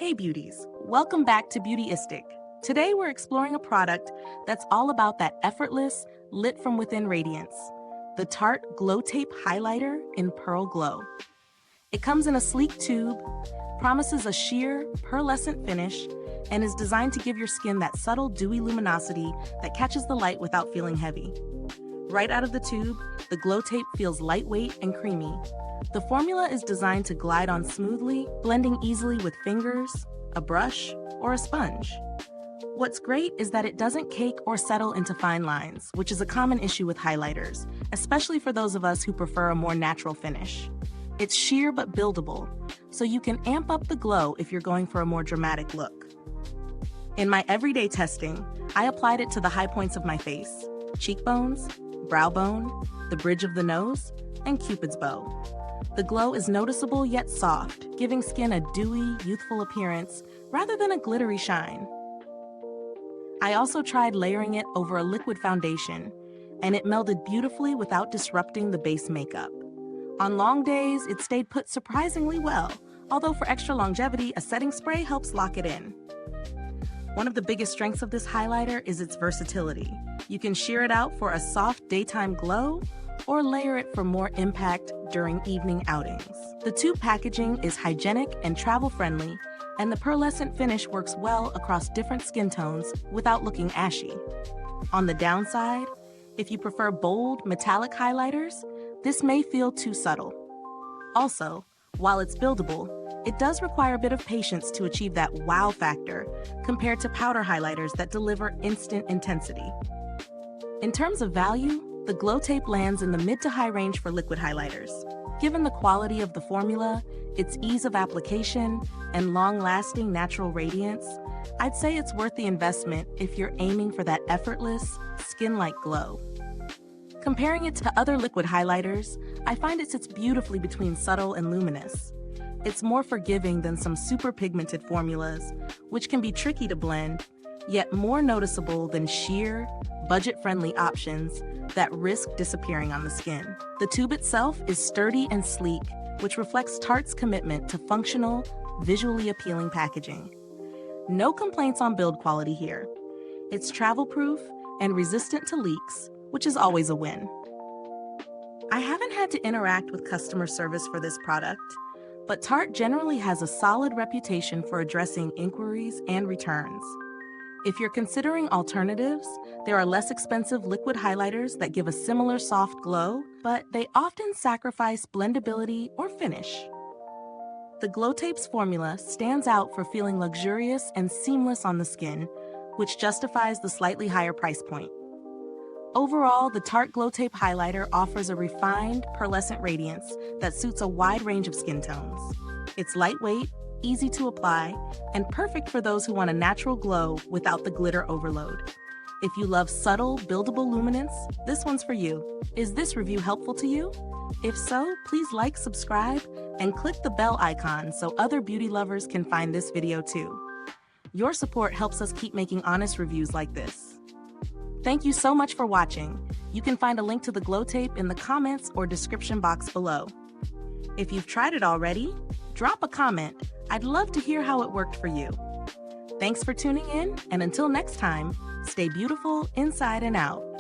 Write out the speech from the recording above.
Hey beauties, welcome back to Beautyistic. Today we're exploring a product that's all about that effortless, lit from within radiance. The Tarte Glow Tape Highlighter in Pearl Glow. It comes in a sleek tube, promises a sheer, pearlescent finish, and is designed to give your skin that subtle, dewy luminosity that catches the light without feeling heavy. Right out of the tube, the Glow Tape feels lightweight and creamy. The formula is designed to glide on smoothly, blending easily with fingers, a brush, or a sponge. What's great is that it doesn't cake or settle into fine lines, which is a common issue with highlighters, especially for those of us who prefer a more natural finish. It's sheer but buildable, so you can amp up the glow if you're going for a more dramatic look. In my everyday testing, I applied it to the high points of my face: cheekbones, brow bone, the bridge of the nose, and cupid's bow. The glow is noticeable yet soft, giving skin a dewy, youthful appearance rather than a glittery shine. I also tried layering it over a liquid foundation, and it melded beautifully without disrupting the base makeup. On long days, it stayed put surprisingly well, although for extra longevity, a setting spray helps lock it in. One of the biggest strengths of this highlighter is its versatility. You can sheer it out for a soft daytime glow, or layer it for more impact during evening outings. The tube packaging is hygienic and travel-friendly, and the pearlescent finish works well across different skin tones without looking ashy. On the downside, if you prefer bold, metallic highlighters, this may feel too subtle. Also, while it's buildable, it does require a bit of patience to achieve that wow factor compared to powder highlighters that deliver instant intensity. In terms of value, the Glow Tape lands in the mid to high range for liquid highlighters. Given the quality of the formula, its ease of application, and long-lasting natural radiance, I'd say it's worth the investment if you're aiming for that effortless, skin-like glow. Comparing it to other liquid highlighters, I find it sits beautifully between subtle and luminous. It's more forgiving than some super pigmented formulas, which can be tricky to blend, yet more noticeable than sheer, budget-friendly options that risk disappearing on the skin. The tube itself is sturdy and sleek, which reflects Tarte's commitment to functional, visually appealing packaging. No complaints on build quality here. It's travel-proof and resistant to leaks, which is always a win. I haven't had to interact with customer service for this product, but Tarte generally has a solid reputation for addressing inquiries and returns. If you're considering alternatives, there are less expensive liquid highlighters that give a similar soft glow, but they often sacrifice blendability or finish. The Glow Tape's formula stands out for feeling luxurious and seamless on the skin, which justifies the slightly higher price point. Overall, the Tarte Glow Tape Highlighter offers a refined, pearlescent radiance that suits a wide range of skin tones. It's lightweight, easy to apply, and perfect for those who want a natural glow without the glitter overload. If you love subtle, buildable luminance, this one's for you. Is this review helpful to you? If so, please like, subscribe, and click the bell icon so other beauty lovers can find this video too. Your support helps us keep making honest reviews like this. Thank you so much for watching. You can find a link to the Glow Tape in the comments or description box below. If you've tried it already, drop a comment. I'd love to hear how it worked for you. Thanks for tuning in, and until next time, stay beautiful inside and out.